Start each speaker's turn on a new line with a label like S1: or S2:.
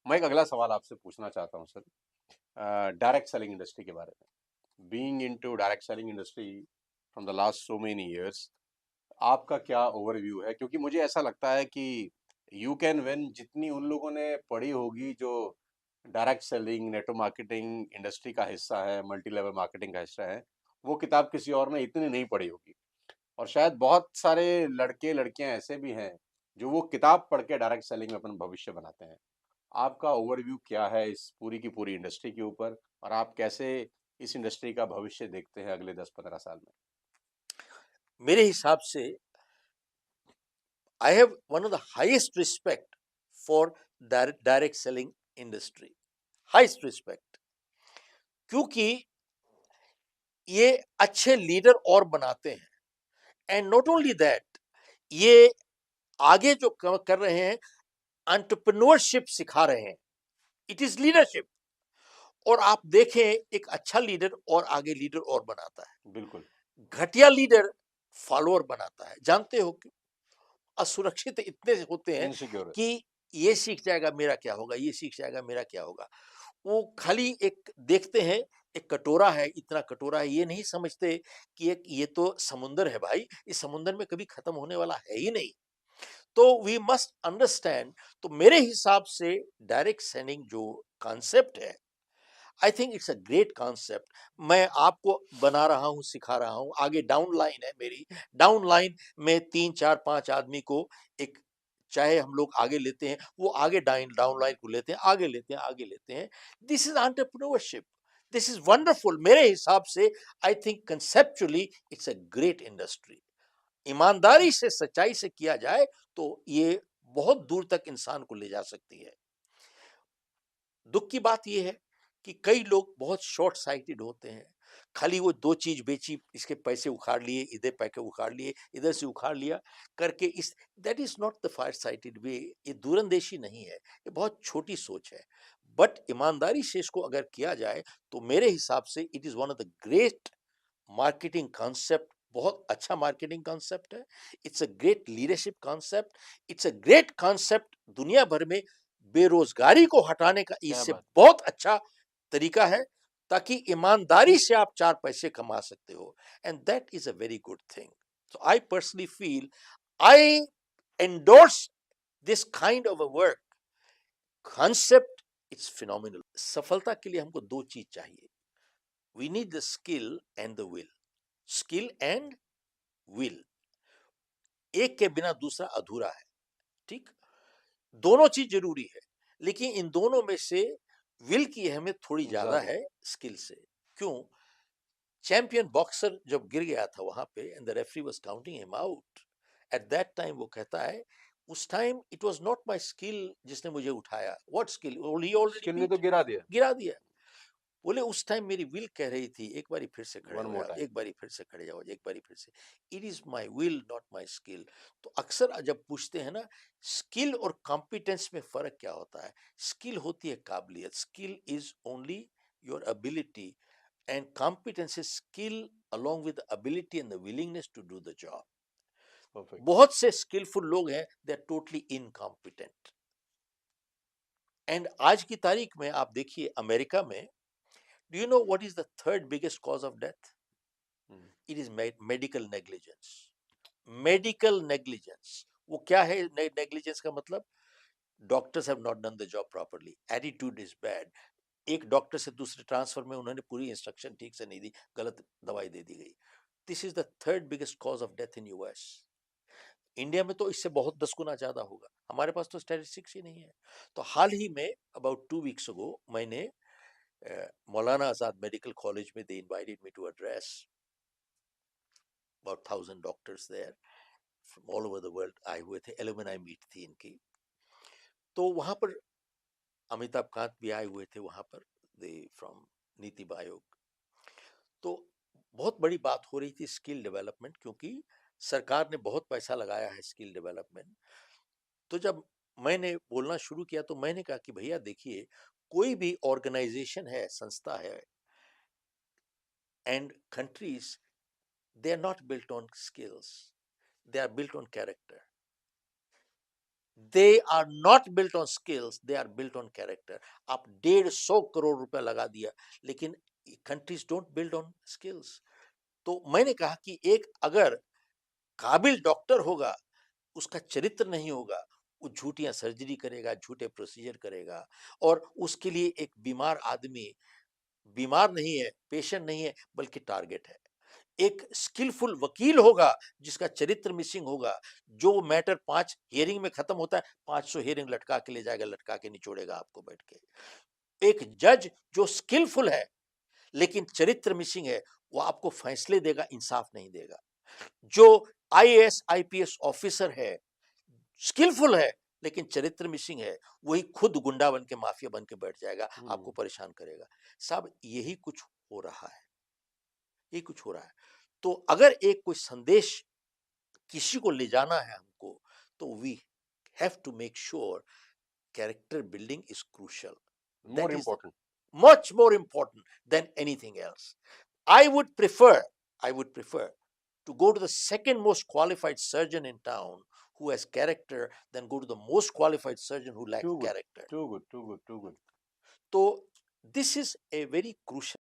S1: मैं एक अगला सवाल आपसे पूछना चाहता हूँ सर, डायरेक्ट सेलिंग इंडस्ट्री के बारे में। Being into direct selling industry from the last so many years, आपका क्या ओवरव्यू है? क्योंकि मुझे ऐसा लगता है कि यू कैन विन जितनी उन लोगों ने पढ़ी होगी जो direct selling, network marketing industry का हिस्सा है, मल्टी लेवल मार्केटिंग का हिस्सा है, वो किताब किसी और ने इतनी नहीं पढ़ी होगी। और शायद बहुत सारे लड़के लड़कियां ऐसे भी हैं जो वो किताब पढ़ के डायरेक्ट सेलिंग में अपना भविष्य बनाते हैं। आपका ओवरव्यू क्या है इस पूरी की पूरी इंडस्ट्री के ऊपर, और आप कैसे इस इंडस्ट्री का भविष्य देखते हैं अगले 10-15 साल में?
S2: मेरे हिसाब से I have one of the highest respect for direct selling industry. Highest respect. क्योंकि ये अच्छे लीडर और बनाते हैं, एंड नॉट ओनली दैट, ये आगे जो कर रहे हैं एंटरप्रेन्योरशिप सिखा रहे हैं। It is leadership. और आप देखें, एक अच्छा लीडर और आगे लीडर और बनाता है,
S1: बिल्कुल।
S2: घटिया लीडर फॉलोअर बनाता है। जानते हो कि असुरक्षित इतने होते हैं
S1: इनसिक्योर।
S2: कि ये सीख जाएगा मेरा क्या होगा, ये सीख जाएगा मेरा क्या होगा। वो खाली एक देखते हैं, एक कटोरा है, इतना कटोरा है, ये नहीं समझते कि एक ये तो समुंदर है भाई, इस समुंदर में कभी खत्म होने वाला है ही नहीं। तो वी मस्ट अंडरस्टैंड। तो मेरे हिसाब से डायरेक्ट सेंडिंग जो कॉन्सेप्ट है, I think it's a great concept. मैं आपको बना रहा हूं, सिखा रहा हूं, आगे डाउन लाइन है मेरी। डाउन लाइन में 3 4 5 आदमी को एक, चाहे हम लोग आगे लेते हैं, वो आगे डाउन डाउन लाइन को लेते हैं, आगे लेते हैं, आगे लेते हैं। This is entrepreneurship. This is wonderful. मेरे हिसाब से I think conceptually it's a great industry. ईमानदारी से, सच्चाई से किया जाए तो ये बहुत दूर तक इंसान को ले जा सकती है। दुख की बात यह है कि कई लोग बहुत शॉर्ट साइटेड होते हैं। खाली वो दो चीज बेची, इसके पैसे उखाड़ लिए, इधर पैके उखाड़ लिए, इधर से उखाड़ लिया करके, इस that is not the far sighted way. ये दूरंदेशी नहीं है, ये बहुत छोटी सोच है। बट ईमानदारी से इसको अगर किया जाए तो मेरे हिसाब से it is one of the great marketing concept. बहुत अच्छा मार्केटिंग कॉन्सेप्ट है। It's a great leadership concept. It's a great concept दुनिया भर में बेरोजगारी को हटाने का
S1: क्या
S2: इससे
S1: बात
S2: बहुत अच्छा तरीका है, ताकि ईमानदारी से आप 4 पैसे कमा सकते हो। And that is a very good thing. So I personally feel, I endorse this kind of a work concept. It's phenomenal. सफलता के लिए हमको दो चीज चाहिए। We need the skill and the will. Skill and will, एक के बिना दूसरा अधूरा है। ठीक, दोनों चीज जरूरी है, लेकिन इन दोनों में से विल की अहमियत थोड़ी ज्यादा
S1: ज्यादा?
S2: है स्किल से। क्यों? चैंपियन बॉक्सर जब गिर गया था वहां पे, and the referee was counting him out, at that time वो कहता है, उस time it was not my skill जिसने मुझे उठाया। What skill? He already
S1: skill ने तो
S2: बीट,
S1: गिरा दिया।
S2: गिरा दिया। बोले उस टाइम मेरी विल कह रही थी, एक बारी फिर से खड़े
S1: वन
S2: हो
S1: मोर
S2: जाओ,
S1: टाइम।
S2: एक बारी फिर से खड़े जाओ, एक बारी फिर से। It is my will not my skill. तो अक्सर जब पूछते हैं ना, स्किल और कॉम्पिटेंस में फर्क क्या होता है? स्किल होती है काबिलियत, skill is only your ability, and competence is skill along with the ability and the willingness to do the job.
S1: Perfect.
S2: बहुत से स्किलफुल लोग हैं, they are totally incompetent. And आज की तारीख में आप देखिए अमेरिका में, do you know what is the third biggest cause of death? It is medical negligence. Medical negligence. वो क्या है नेग्लिजेंस का मतलब? Doctors have not done the job properly, attitude is bad. एक डॉक्टर से दूसरे ट्रांसफर में उन्होंने पूरी इंस्ट्रक्शन ठीक से नहीं दी, गलत दवाई दे दी गई। This is the third biggest cause of death in US. India में तो इससे बहुत 10 गुना ज्यादा होगा, हमारे पास तो स्टैटिस्टिक्स ही नहीं है। तो हाल ही में, अबाउट 2 वीक्स अगो, मैंने मौलाना आजाद मेडिकल कॉलेज में, they invited me to address about 1,000 doctors there from all over the world आए हुए थे, एलुमनाई मीट थी इनकी। तो वहां पर अमिताभ कांत भी आए हुए थे वहां पर, दे फ्रॉम नीति आयोग। तो बहुत बड़ी बात हो रही थी स्किल डेवलपमेंट, क्योंकि सरकार ने बहुत पैसा लगाया है स्किल डेवलपमेंट। तो जब मैंने बोलना शुरू किया तो मैंने कहा कि भैया देखिए, कोई भी ऑर्गेनाइजेशन है, संस्था है, and countries, they are not built on skills, they are built on character. they are not built on skills, they are built on character. आप 150 करोड़ रुपया लगा दिया, लेकिन countries don't build on skills. तो मैंने कहा कि एक अगर काबिल डॉक्टर होगा, उसका चरित्र नहीं होगा, वो झूठियां सर्जरी करेगा, झूठे प्रोसीजर करेगा, और उसके लिए एक बीमार आदमी बीमार नहीं है, पेशेंट नहीं है, बल्कि टारगेट है। एक स्किलफुल वकील होगा जिसका चरित्र मिसिंग होगा, जो मैटर 5 हियरिंग में खत्म होता है, 500 हियरिंग लटका के ले जाएगा, लटका के निचोड़ेगा आपको बैठ के। एक जज जो स्किलफुल है लेकिन चरित्र मिसिंग है, वो आपको फैसले देगा, इंसाफ नहीं देगा। जो आईएएस आईपीएस ऑफिसर है, स्किलफुल है लेकिन चरित्र मिसिंग है, वही खुद गुंडा बन के माफिया बन के बैठ जाएगा, आपको परेशान करेगा। साहब यही कुछ हो रहा है, यही कुछ हो रहा है। तो अगर एक कोई संदेश किसी को ले जाना है हमको, तो we have to make sure character building is crucial,
S1: More
S2: that is
S1: important.
S2: much more important than anything else. I would prefer to go to the second most qualified surgeon in town who has character than go to the most qualified surgeon who lacks
S1: Too good.
S2: character.
S1: Too good. Too good. Too good.
S2: So this is a very crucial